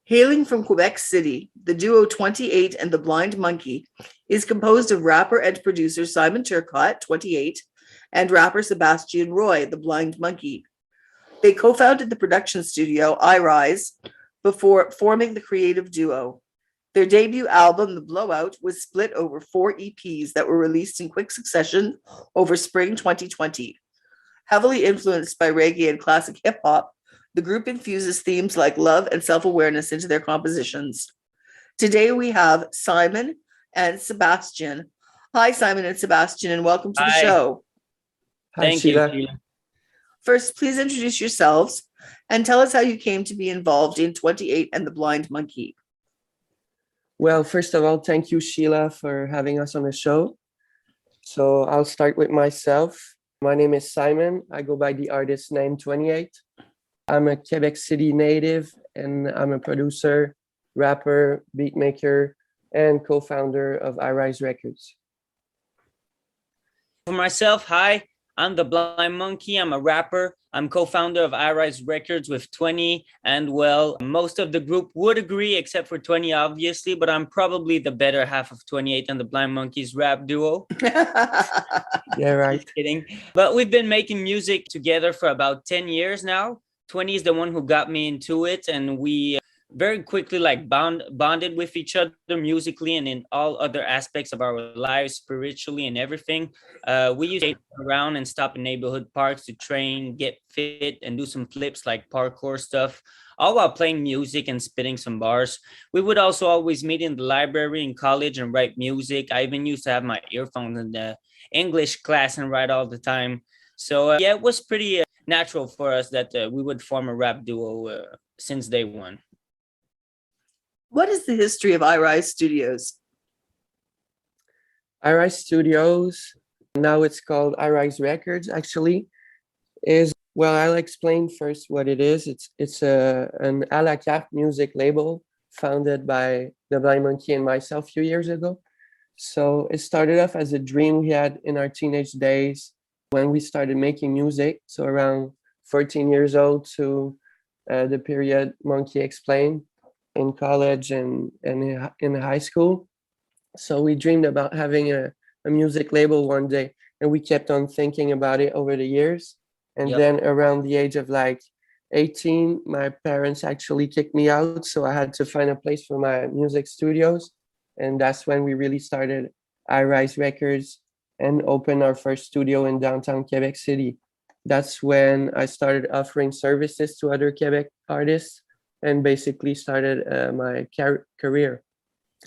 Hailing from Quebec City, the duo 28 and The.Blind.Monkey is composed of rapper and producer Simon Turcotte, 28, and rapper Sébastien Roy, The.Blind.Monkey. They co-founded the production studio iRise before forming the creative duo. Their debut album, The Blowout, was split over 4 EPs that were released in quick succession over spring 2020. Heavily influenced by reggae and classic hip hop, the group infuses themes like love and self-awareness into their compositions. Today we have Simon and Sébastien. Hi, Simon and Sébastien, and welcome to the Hi. show. Hi, Thank you, Sheila. Sheila. First, please introduce yourselves and tell us how you came to be involved in 28 and The.Blind.Monkey. Well, first of all, thank you, Sheila, for having us on the show. So I'll start with myself. My name is Simon. I go by the artist name 28. I'm a Quebec City native, and I'm a producer, rapper, beatmaker, and co-founder of iRise Records. For myself, hi, I'm The.Blind.Monkey. I'm a rapper. I'm co-founder of iRise Records with 20. And well, most of the group would agree, except for 20, obviously, but I'm probably the better half of 28 and The.Blind.Monkey's rap duo. Yeah, right. Just kidding. But we've been making music together for about 10 years now. 20 is the one who got me into it, and we very quickly bonded with each other musically and in all other aspects of our lives, spiritually and everything. We used to get around and stop in neighborhood parks to train, get fit, and do some flips like parkour stuff, all while playing music and spitting some bars. We would also always meet in the library in college and write music. I even used to have my earphones in the English class and write all the time. So yeah, it was pretty natural for us that we would form a rap duo since day one. What is the history of iRise Studios? iRise Studios, now it's called iRise Records, actually, I'll explain first what it is. It's an a la carte music label founded by The.Blind.Monkey and myself a few years ago. So it started off as a dream we had in our teenage days when we started making music. So around 14 years old to the period Monkey explained in college and in high school. So we dreamed about having a music label one day, and we kept on thinking about it over the years. And then around the age of like 18, my parents actually kicked me out. So I had to find a place for my music studios. And that's when we really started iRise Records and opened our first studio in downtown Quebec City. That's when I started offering services to other Quebec artists and basically started my career.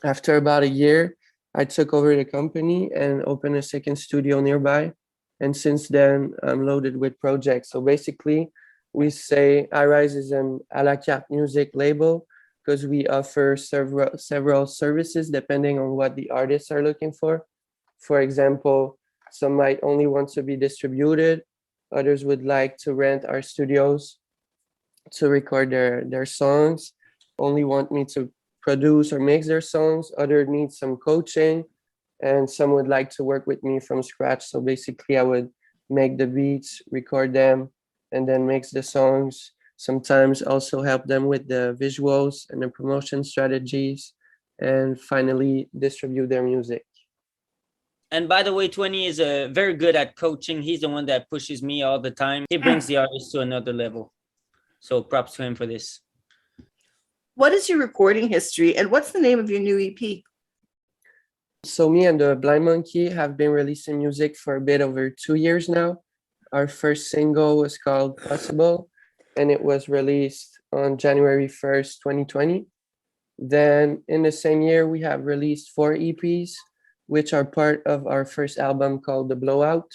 After about a year, I took over the company and opened a second studio nearby. And since then, I'm loaded with projects. So basically, we say iRise is an a la carte music label because we offer several services depending on what the artists are looking for. For example, some might only want to be distributed. Others would like to rent our studios to record their songs, only want me to produce or mix their songs. Others need some coaching, and some would like to work with me from scratch. So basically, I would make the beats, record them, and then mix the songs. Sometimes also help them with the visuals and the promotion strategies, and finally distribute their music. And by the way, 20 is very good at coaching. He's the one that pushes me all the time. He brings the artist to another level. So props to him for this. What is your recording history and what's the name of your new EP? So me and The.Blind.Monkey have been releasing music for a bit over 2 years now. Our first single was called Possible, and it was released on January 1st, 2020. Then in the same year, we have released 4 EPs, which are part of our first album called The Blowout,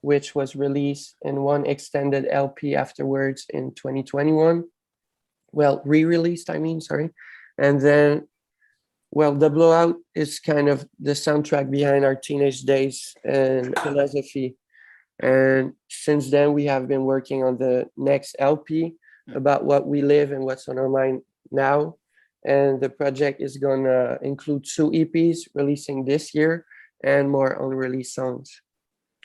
which was released in one extended LP afterwards in 2021. Well, re-released, sorry. And then, The Blowout is kind of the soundtrack behind our teenage days and philosophy. And since then, we have been working on the next LP about what we live and what's on our mind now. And the project is going to include 2 EPs releasing this year and more unreleased songs.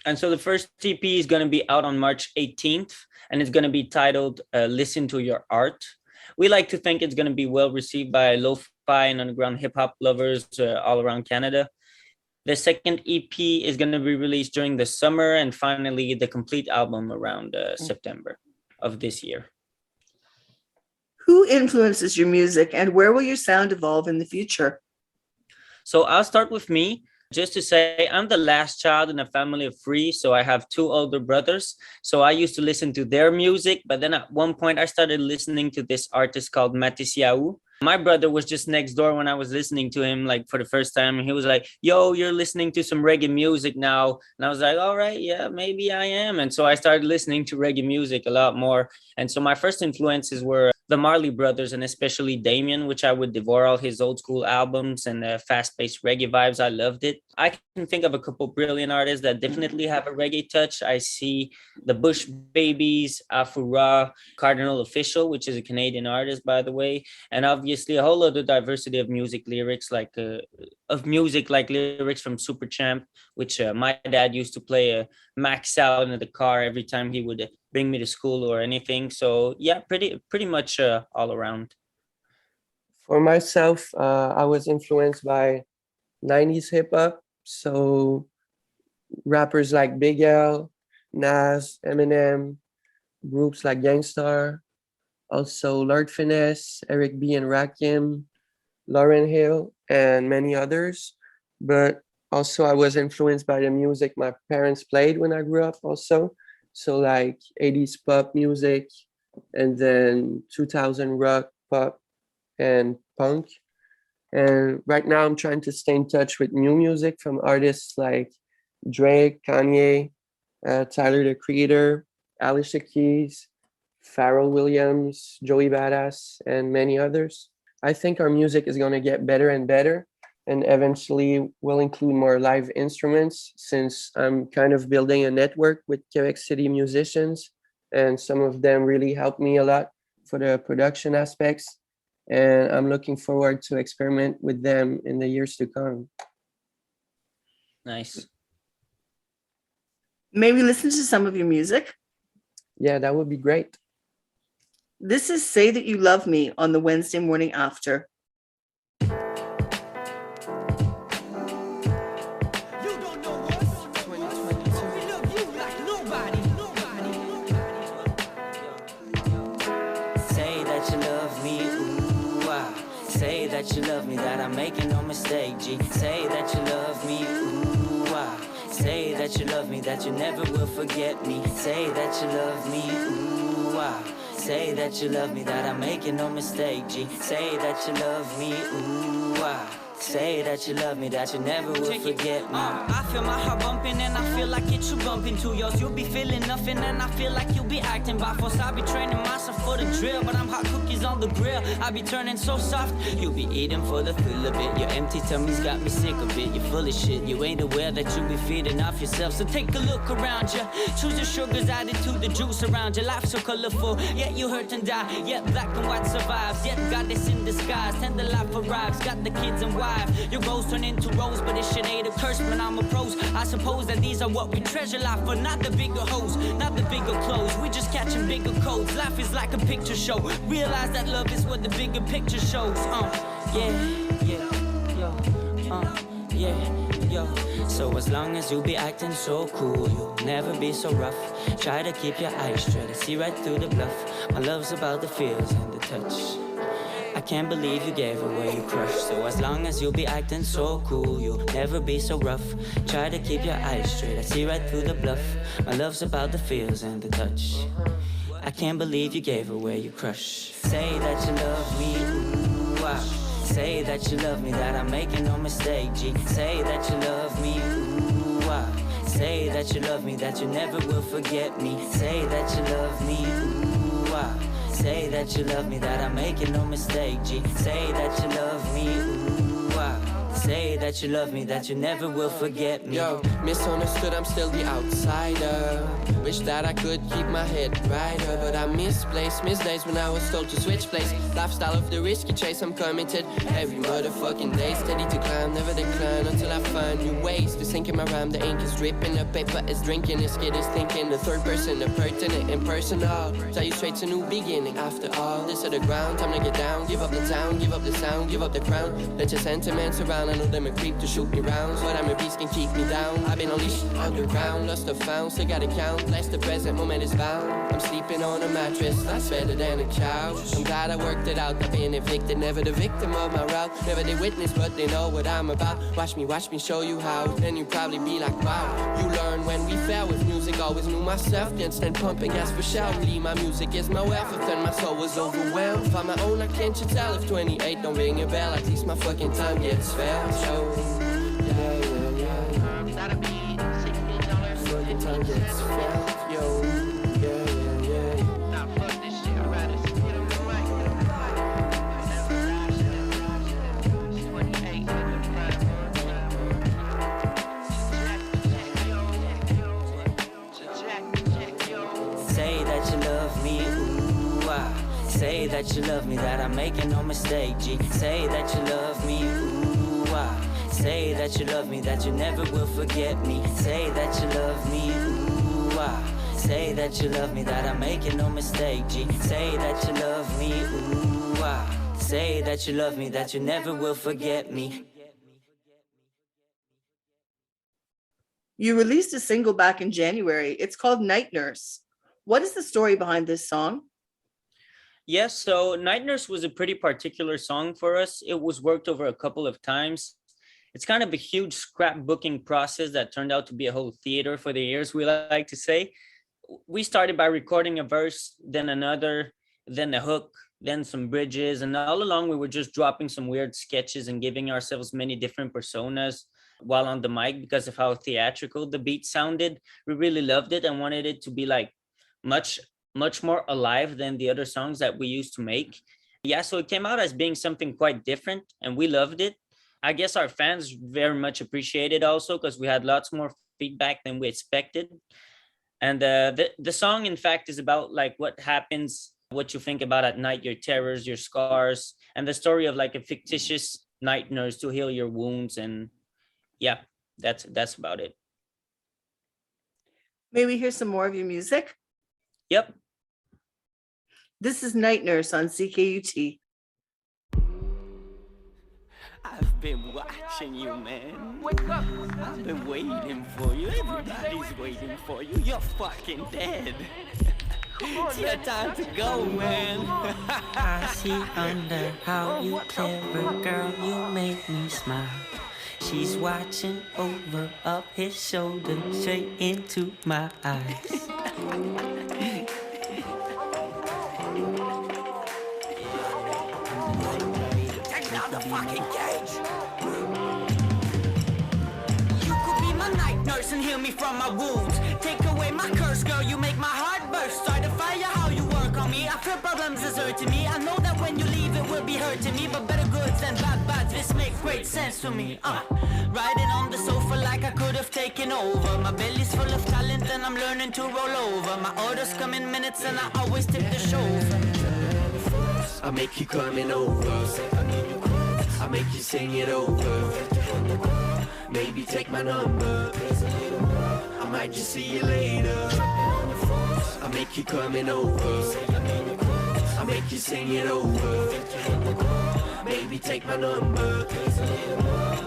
And so the first EP is going to be out on March 18th, and it's going to be titled Listen to Your Art. we like to think it's going to be well received by lo-fi and underground hip-hop lovers all around Canada. The second EP is going to be released during the summer, and finally the complete album around September of this year. Who influences your music, and where will your sound evolve in the future? So I'll start with me. Just to say, I'm the last child in a family of three, so I have two older brothers. So I used to listen to their music, but then at one point I started listening to this artist called Matis Yahoo. My brother was just next door when I was listening to him, like for the first time. He was like, yo, you're listening to some reggae music now. And I was like, all right, yeah, maybe I am. And so I started listening to reggae music a lot more. And so my first influences were the Marley Brothers, and especially Damien, which I would devour all his old school albums and fast-paced reggae vibes. I loved it. I can think of a couple brilliant artists that definitely have a reggae touch. I see the Bush Babies, Afura, Cardinal Official, which is a Canadian artist, by the way, and obviously a whole other diversity of music lyrics, like lyrics from Superchamp, which my dad used to play max out in the car every time he would bring me to school or anything. So yeah, pretty much all around. For myself, I was influenced by 90s hip hop. So rappers like Big L, Nas, Eminem, groups like Gangstar, also Lord Finesse, Eric B. and Rakim, Lauryn Hill, and many others. But also I was influenced by the music my parents played when I grew up also. So like 80s pop music, and then 2000 rock, pop, and punk. And right now I'm trying to stay in touch with new music from artists like Drake, Kanye, Tyler, the Creator, Alicia Keys, Pharrell Williams, Joey Badass, and many others. I think our music is going to get better and better, and eventually will include more live instruments, since I'm kind of building a network with Quebec City musicians, and some of them really helped me a lot for the production aspects. And I'm looking forward to experiment with them in the years to come. Nice. May we listen to some of your music? Yeah, that would be great. This is Say That You Love Me on the Wednesday morning after. That you love me, that I'm making no mistake, G. Say that you love me, ooh, ah. Say that you love me, that you never will forget me. Say that you love me, ooh, ah. Say that you love me, that I'm making no mistake, G. Say that you love me, ooh, ah. Say that you love me, that you never will forget me. I feel my heart bumping and I feel like it's you bumping to yours. You'll be feeling nothing and I feel like you'll be acting by force. I be training myself for the drill, but I'm hot cookies on the grill. I be turning so soft, you'll be eating for the thrill of it. Your empty tummy's got me sick of it. You're full of shit, you ain't aware that you be feeding off yourself. So take a look around you. Choose your sugars, added to the juice around you. Life so colorful, yet you hurt and die. Yet black and white survives, yet goddess in disguise. Tender life arrives, got the kids and wife. Your goals turn into rose, but this shit ain't a curse, man, I'm a pros. I suppose that these are what we treasure life for, not the bigger hoes, not the bigger clothes. We just catching bigger codes. Life is like a picture show. Realize that love is what the bigger picture shows. So as long as you be acting so cool, you'll never be so rough. Try to keep your eyes straight, I see right through the bluff. My love's about the feels and the touch. I can't believe you gave away your crush. So as long as you'll be acting so cool, you'll never be so rough. Try to keep your eyes straight, I see right through the bluff. My love's about the feels and the touch. I can't believe you gave away your crush. Say that you love me, ooh, ah. Say that you love me, that I'm making no mistake, G. Say that you love me, ooh, ah. Say that you love me, that you never will forget me. Say that you love me, ooh, ah. Say that you love me, that I'm making no mistake, G. Say that you love me, ooh, ah. Say that you love me, that you never will forget me. Yo, misunderstood, I'm still the outsider. wish that I could keep my head brighter, but I misplaced days when I was told to switch place. Lifestyle of the risky chase, I'm committed every motherfucking day. Steady to climb, never decline until I find new ways to sink in my rhyme. The ink is dripping, the paper is drinking, the skid is thinking. The third person, the pertinent, impersonal. Tell you straight to new beginning. After all this to the ground, time to get down. Give up the town, give up the sound, give up the crown. Let your sentiments around. I know them a creep to shoot me rounds, but I'm a beast, can keep me down. I've been unleashed underground, lost or found, still gotta count. Bless the present moment is bound. I'm sleeping on a mattress, that's better than a couch. I'm glad I worked it out. I've been evicted, never the victim of my route. Never they witness, but they know what I'm about. Watch me show you how. Then you probably be like, wow. You learn when we fell with music, always knew myself. Can't stand pumping gas for shout. Really, my music is my wealth. If then my soul was overwhelmed. Find my own, I can't you tell? If 28 don't ring a bell, at least my fucking time gets felt. So, yeah. Fucking time gets felt, yo. Yeah. Nah, fuck this shit. I'd rather get on the mic. 28 Say that you love me, ooh, say that you love me, that I'm making no mistake, G. Say that you love me, ooh, say that you love me, that you never will forget me. Say that you love me, ooh, say that you love me, that I'm making no mistake, G. Say that you love me, ooh, say that you love me, that you never will forget me. You released a single back in January. It's called Night Nurse. What is the story behind this song? Yes, so Night Nurse was a pretty particular song for us. It was worked over a couple of times. It's kind of a huge scrapbooking process that turned out to be a whole theater for the ears, we like to say. We started by recording a verse, then another, then a hook, then some bridges. And all along, we were just dropping some weird sketches and giving ourselves many different personas while on the mic because of how theatrical the beat sounded. We really loved it and wanted it to be like much more alive than the other songs that we used to make. Yeah, so it came out as being something quite different and we loved it. I guess our fans very much appreciate it also because we had lots more feedback than we expected. And the song, in fact, is about like what happens, what you think about at night, your terrors, your scars, and the story of like a fictitious night nurse to heal your wounds. And yeah, that's about it. May we hear some more of your music? Yep. This is Night Nurse on CKUT. I've been watching you, man. I've been waiting for you. Everybody's waiting for you. You're fucking dead. It's your time to go, man. I see under how you clever, girl, you make me smile. She's watching over up his shoulder, straight into my eyes. Take down the fucking cage. You could be my night nurse and heal me from my wounds. Take away my curse, girl, you make my heart burst. Start a fire, how you work on me. I feel problems is hurting me. I know that when you leave it will be hurting me, but better goods than bad, this makes great sense to me. Riding on the sofa like I could have taken over. My belly's full of talent and I'm learning to roll over. My orders come in minutes and I always tip the chauffeur. I make you coming over. I make you sing it over. Maybe take my number. I might just see you later. I make you coming over. I make you sing it over. Maybe take my number.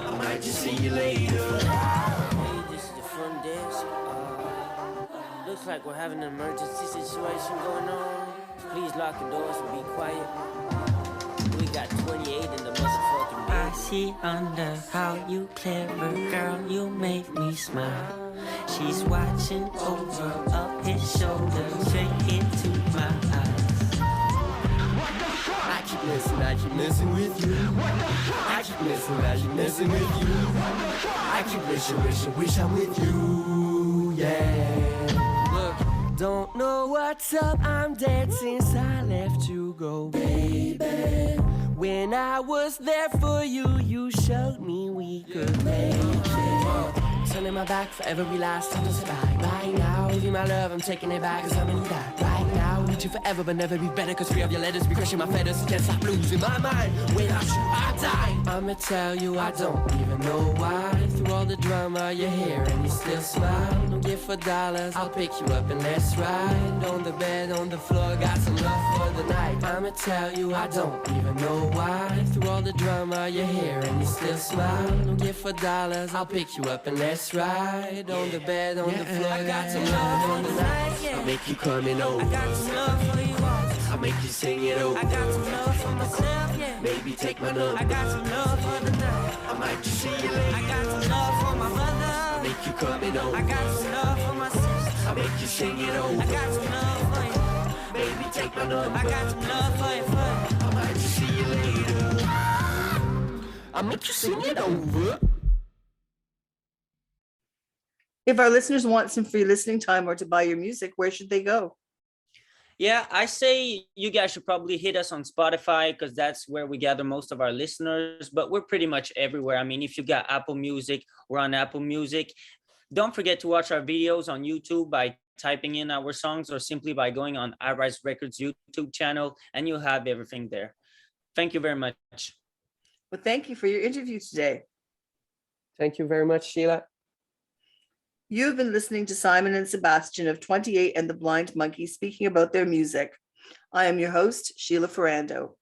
I might just see you later. Hey, this is the front desk. Looks like we're having an emergency situation going on. Please lock the doors and be quiet. We got 28 in the motherfucking bed. I see under how you clever, girl, you make me smile. She's watching over up his shoulder, straight into my eyes. I keep messing with you. I keep messing with you. I keep wish I'm with you, yeah. Look, don't know what's up, I'm dead since I left you go, baby. When I was there for you, you showed me we could make it. turning my back for every last time to say bye. Right now, give you my love, I'm taking it back, cause I'm gonna die. Right now, need you forever, but never be better, cause 3 of your letters be crushing my feathers. Can't stop losing my mind, without you I die. I'ma tell you I don't even know why. Through all the drama you hear and you still smile. Don't give for dollars, I'll pick you up and let's ride. On the bed, on the floor, got some love for the night. I'ma tell you I don't even know why. Through all the drama you hear and you still smile. Don't give for dollars, I'll pick you up and let's ride. On the bed, on the floor, I got some love for the night. I'll make you coming over. I got some love for you all. I'll make you sing it over. I got some love for myself, yeah. Maybe take my number. I got some love for the night. I might just see you later. I got some love for my mother. I'll make you coming over. I got some love for my sister. I'll make you sing it over. I got some love for you. Baby, take my number. I got some love for you, for you. I might just see you later. I'll make you sing it over. If our listeners want some free listening time or to buy your music, where should they go? Yeah, I say you guys should probably hit us on Spotify because that's where we gather most of our listeners, but we're pretty much everywhere. I mean, if you got Apple Music, we're on Apple Music. Don't forget to watch our videos on YouTube by typing in our songs or simply by going on I Rise Records YouTube channel, and you'll have everything there. Thank you very much. Well, thank you for your interview today. Thank you very much, Sheila. You've been listening to Simon and Sébastien of 28 and The Blind Monkey speaking about their music. I am your host, Sheila Ferrando.